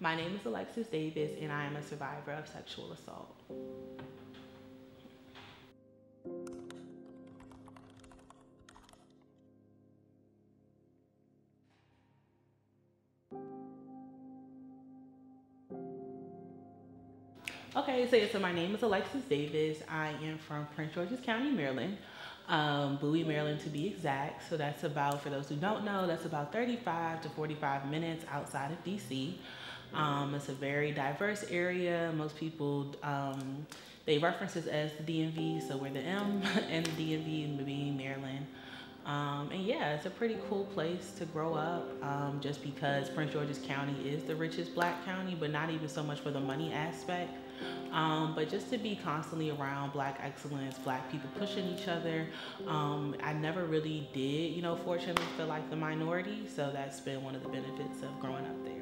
My name is Alexis Davis, and I am a survivor of sexual assault. Okay, so my name is Alexis Davis. I am from Prince George's County, Maryland, Bowie, Maryland to be exact. So that's about, for those who don't know, that's about 35 to 45 minutes outside of DC. It's a very diverse area. Most people, they reference us as the DMV, so we're the M and the DMV being Maryland. And yeah, it's a pretty cool place to grow up, just because Prince George's County is the richest black county, but not even so much for the money aspect. But just to be constantly around black excellence, black people pushing each other. I never really did, fortunately feel like the minority. So that's been one of the benefits of growing up there.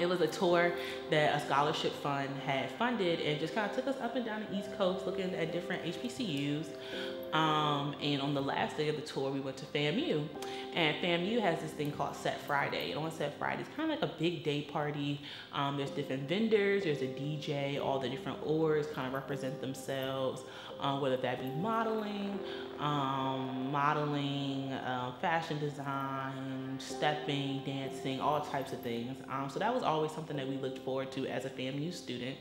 It was a tour that a scholarship fund had funded and just kind of took us up and down the East Coast looking at different HBCUs. And on the last day of the tour, we went to FAMU. And FAMU has this thing called Set Friday. And on Set Friday, it's kind of like a big day party. There's different vendors, there's a DJ, all the different orgs kind of represent themselves, whether that be modeling, fashion design, stepping, dancing, all types of things. So that was always something that we looked forward to as a FAMU student.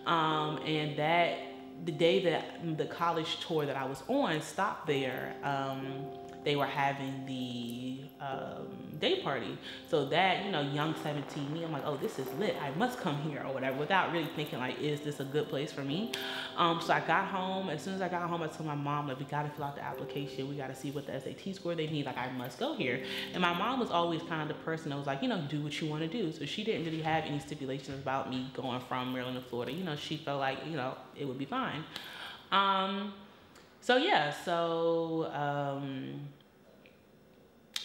And that the day that the college tour that I was on stopped there, they were having the day party. So that, young 17 me, I'm like, oh, this is lit. I must come here or whatever, without really thinking like, is this a good place for me? So I got home. As soon as I got home, I told my mom, like, we got to fill out the application. We got to see what the SAT score they need. Like, I must go here. And my mom was always kind of the person that was like, do what you want to do. So she didn't really have any stipulations about me going from Maryland to Florida. She felt like, it would be fine. So yeah,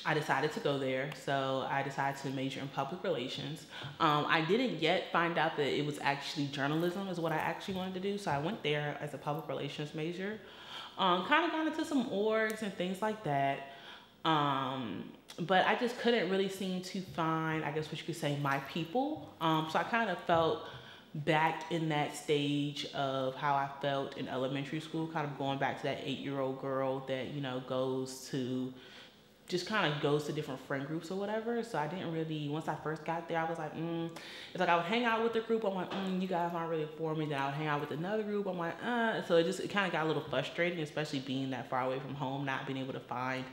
I decided to go there. So I decided to major in public relations. I didn't yet find out that it was actually journalism is what I actually wanted to do. So I went there as a public relations major. Kind of got into some orgs and things like that. But I just couldn't really seem to find, I guess what you could say, my people. So I kind of felt back in that stage of how I felt in elementary school, kind of going back to that 8-year-old girl that, goes to different friend groups or whatever. So I didn't really, once I first got there, I was like, it's like I would hang out with the group. I'm like, you guys aren't really for me. Then I would hang out with another group. I'm like, So it kind of got a little frustrating, especially being that far away from home, not being able to find,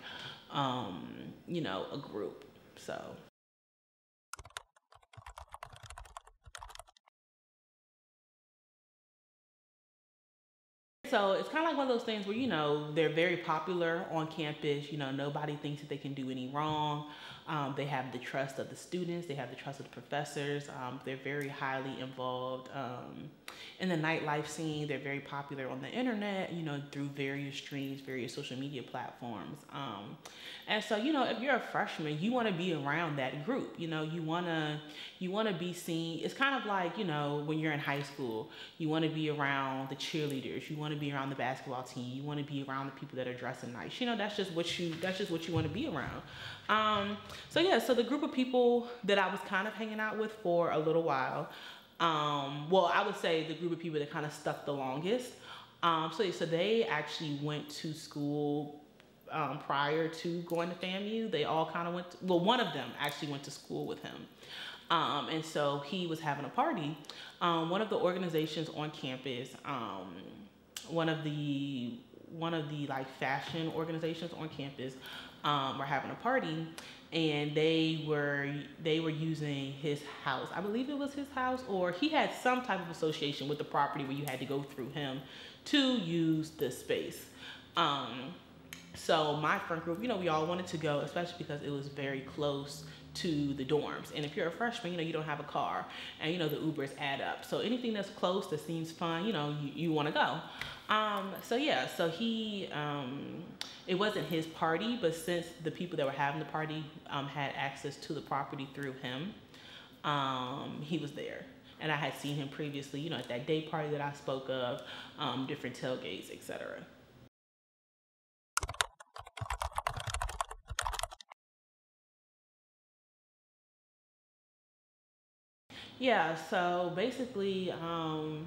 a group. So. So it's kind of like one of those things where, they're very popular on campus. Nobody thinks that they can do any wrong. They have the trust of the students. They have the trust of the professors. They're very highly involved in the nightlife scene. They're very popular on the internet, through various streams, various social media platforms. And so, if you're a freshman, you want to be around that group. You want to be seen. It's kind of like, when you're in high school, you want to be around the cheerleaders. You want to be around the basketball team. You want to be around the people that are dressing nice. That's just what you want to be around. So yeah, so the group of people that I was kind of hanging out with for a little while, well, I would say the group of people that kind of stuck the longest. So they actually went to school prior to going to FAMU. They all kind of one of them actually went to school with him. And so he was having a party. One of the organizations on campus, one of the like fashion organizations on campus, were having a party, and they were using his house. I believe it was his house, or he had some type of association with the property where you had to go through him to use the space. So my friend group, we all wanted to go, especially because it was very close to the dorms. And if you're a freshman, you don't have a car, and the Ubers add up. So anything that's close that seems fun, you want to go. So yeah, so he, it wasn't his party, but since the people that were having the party had access to the property through him, he was there. And I had seen him previously, you know, at that day party that I spoke of, different tailgates, etc. Yeah, so basically, so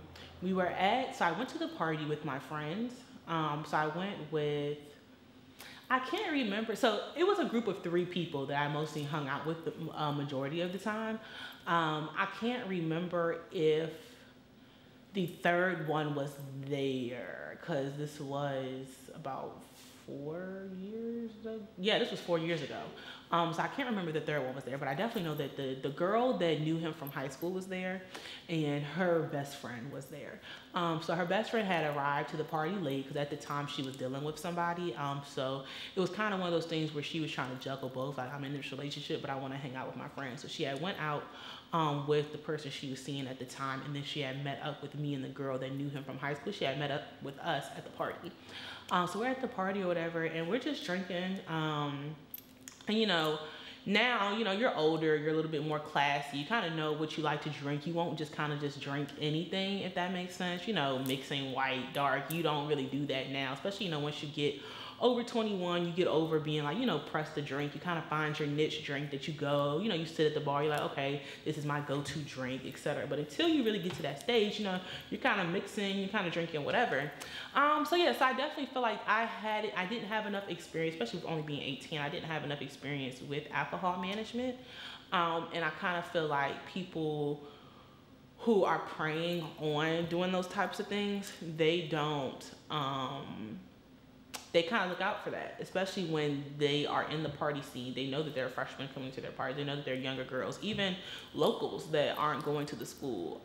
I went to the party with my friends. So I went with, I can't remember. So it was a group of three people that I mostly hung out with the majority of the time. I can't remember if the third one was there because this was about 4 years ago. Yeah, this was 4 years ago. So I can't remember the third one was there, but I definitely know that the girl that knew him from high school was there, and her best friend was there. So her best friend had arrived to the party late because at the time she was dealing with somebody. So it was kind of one of those things where she was trying to juggle both. Like, I'm in this relationship, but I want to hang out with my friends. So she had went out with the person she was seeing at the time, and then she had met up with me and the girl that knew him from high school. She had met up with us at the party. So we're at the party or whatever, and we're just drinking. And you know, now, you know, you're older, you're a little bit more classy. You kind of know what you like to drink. You won't just kind of just drink anything, if that makes sense. You know, mixing white, dark, you don't really do that now, especially, you know, once you get over 21, you get over being like, you know, pressed to drink. You kind of find your niche drink that you go, you know, you sit at the bar, you're like, okay, this is my go-to drink, etc. But until you really get to that stage, you know, you're kind of mixing, you're kind of drinking whatever. So yeah, so I definitely feel like I didn't have enough experience, especially with only being 18, I didn't have enough experience with alcohol management. And I kind of feel like people who are preying on doing those types of things, they don't, they kind of look out for that, especially when they are in the party scene. They know that there are freshmen coming to their party. They know that they're younger girls, even locals that aren't going to the school.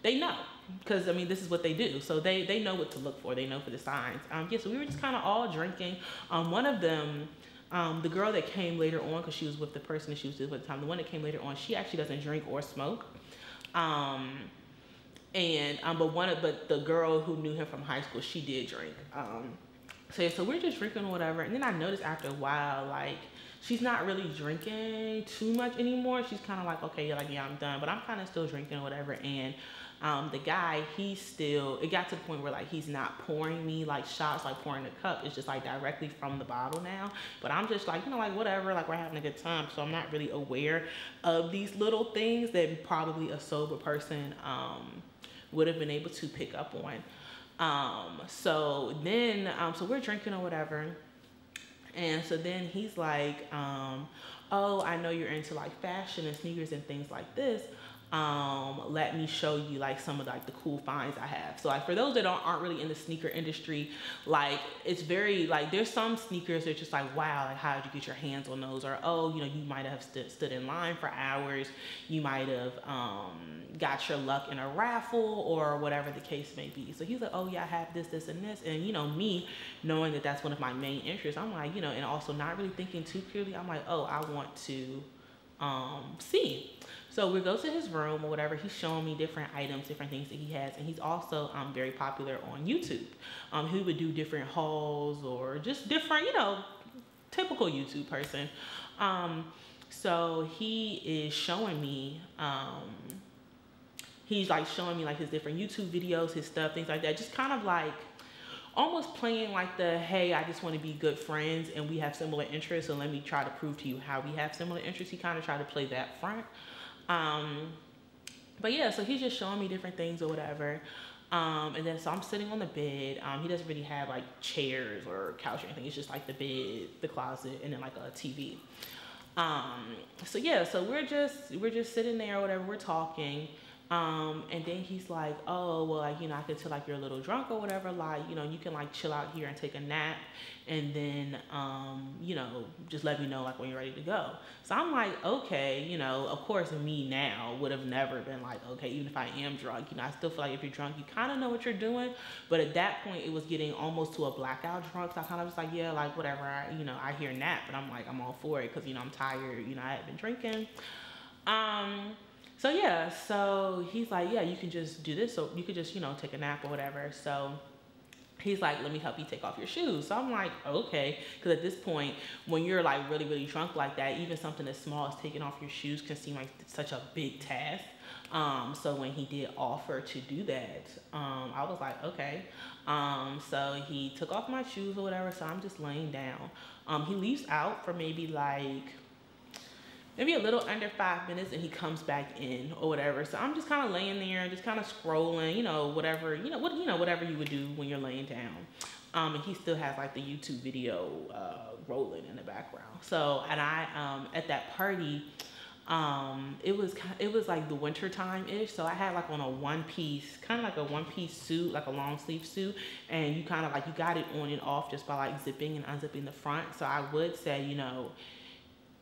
They know, because I mean, this is what they do. So they know what to look for. They know for the signs. Yeah, so we were just kind of all drinking. One of them, the girl that came later on, because she was with the person that she was with at the time, the one that came later on, she actually doesn't drink or smoke. But the girl who knew him from high school, she did drink. So we're just drinking or whatever, and then I noticed after a while, like, she's not really drinking too much anymore. She's kind of like, okay, like, yeah, I'm done, but I'm kind of still drinking or whatever. And the guy, it got to the point where, like, he's not pouring me like shots, like pouring a cup. It's just like directly from the bottle now. But I'm just like, you know, like, whatever, like, we're having a good time. So I'm not really aware of these little things that probably a sober person would have been able to pick up on. So we're drinking or whatever. And so then he's like, oh, I know you're into like fashion and sneakers and things like this. Let me show you like some of like the cool finds I have. So like for those that aren't really in the sneaker industry, like it's very like there's some sneakers that are just like, wow, like how did you get your hands on those? Or, oh, you know, you might have stood in line for hours. You might have got your luck in a raffle or whatever the case may be. So he's like, oh yeah, I have this, this, and this. And you know, me knowing that that's one of my main interests, I'm like, you know, and also not really thinking too clearly, I'm like, oh, I want to see. So we go to his room or whatever. He's showing me different items, different things that he has. And he's also very popular on YouTube. He would do different hauls or just different, you know, typical YouTube person. So he is showing me, he's like showing me like his different YouTube videos, his stuff, things like that. Just kind of like almost playing like the, hey, I just want to be good friends and we have similar interests, so let me try to prove to you how we have similar interests. He kind of tried to play that front. But yeah, so he's just showing me different things or whatever. And then so I'm sitting on the bed. He doesn't really have like chairs or couch or anything. It's just like the bed, the closet, and then like a TV. So yeah, so we're just sitting there or whatever, we're talking. And then he's like, oh, well, like, you know, I can tell like you're a little drunk or whatever, like, you know, you can like chill out here and take a nap, and then, you know, just let me know like when you're ready to go. So I'm like, okay, you know, of course me now would have never been like, okay, even if I am drunk, you know, I still feel like if you're drunk, you kind of know what you're doing. But at that point it was getting almost to a blackout drunk. So I kind of was like, yeah, like whatever, you know, I hear nap, but I'm like, I'm all for it. 'Cause you know, I'm tired, you know, I had been drinking. So yeah, so he's like, yeah, you can just do this. So you could just, you know, take a nap or whatever. So He's like, let me help you take off your shoes. So I'm like, okay. Because at this point, when you're like really, really drunk like that, even something as small as taking off your shoes can seem like such a big task. So when he did offer to do that, I was like, okay. So he took off my shoes or whatever. So I'm just laying down. He leaves out for maybe a little under 5 minutes, and he comes back in or whatever. So I'm just kind of laying there, just kind of scrolling, whatever, whatever you would do when you're laying down. And he still has like the YouTube video rolling in the background. So, and I at that party, it was like the winter time ish. So I had like on a one piece suit, like a long sleeve suit, and you kind of like, you got it on and off just by like zipping and unzipping the front. So I would say,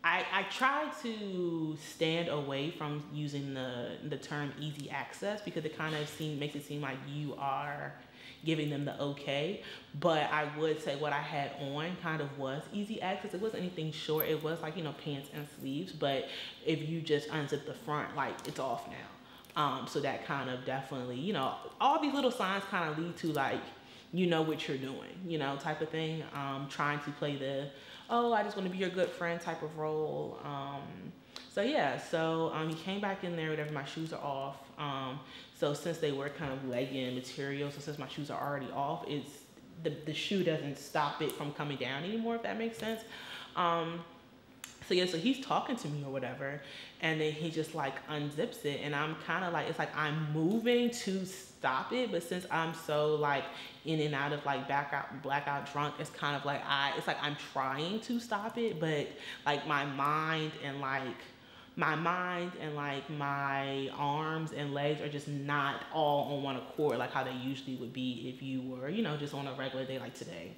I try to stand away from using the term easy access, because it kind of makes it seem like you are giving them the okay. But I would say what I had on kind of was easy access. It wasn't anything short. It was like, pants and sleeves. But if you just unzip the front, like, it's off now. So that kind of definitely, all these little signs kind of lead to like, what you're doing, type of thing. Trying to play the, oh, I just want to be your good friend type of role. So yeah, he came back in there, whatever, my shoes are off. So since they were kind of legging material, so since my shoes are already off, it's the shoe doesn't stop it from coming down anymore, if that makes sense. So yeah, so he's talking to me or whatever, and then he just like unzips it, and I'm kind of like, it's like I'm moving to stop it, but since I'm so like in and out of like blackout drunk, it's kind of like it's like I'm trying to stop it, but like my mind and like my arms and legs are just not all on one accord like how they usually would be if you were, just on a regular day like today.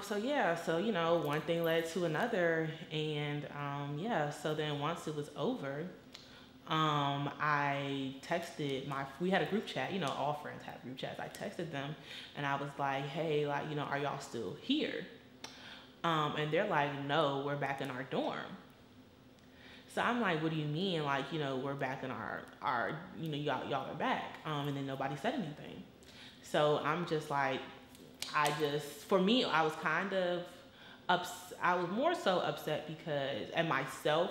So yeah, so one thing led to another, and yeah, so then once it was over, I texted we had a group chat, all friends have group chats. I texted them and I was like, hey, like, are y'all still here? And they're like, no, we're back in our dorm. So I'm like, what do you mean? Like, we're back in our y'all are back. And then nobody said anything. So I'm just like, for me, I was kind of I was more so upset at myself,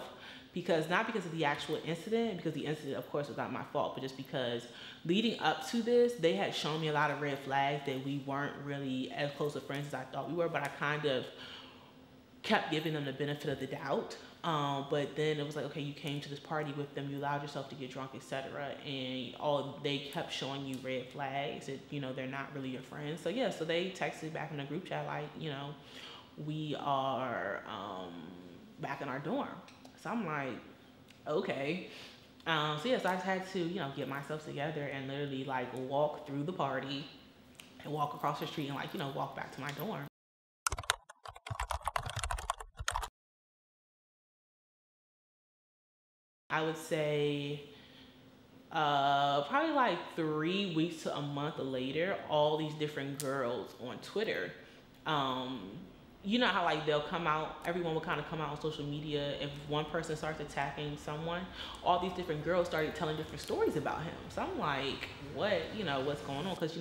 because not because of the actual incident, because the incident of course was not my fault, but just because leading up to this, they had shown me a lot of red flags that we weren't really as close of friends as I thought we were, but I kind of kept giving them the benefit of the doubt. But then it was like, okay, you came to this party with them, you allowed yourself to get drunk, etc., and they kept showing you red flags that they're not really your friends. So yeah, so they texted back in the group chat like, we are back in our dorm. So I'm like, okay. So yes, I just had to get myself together and literally like walk through the party and walk across the street and like walk back to my dorm. I would say probably like 3 weeks to a month later, all these different girls on Twitter, you know how like they'll come out, everyone will kind of come out on social media if one person starts attacking someone, all these different girls started telling different stories about him. So I'm like, what, what's going on? Because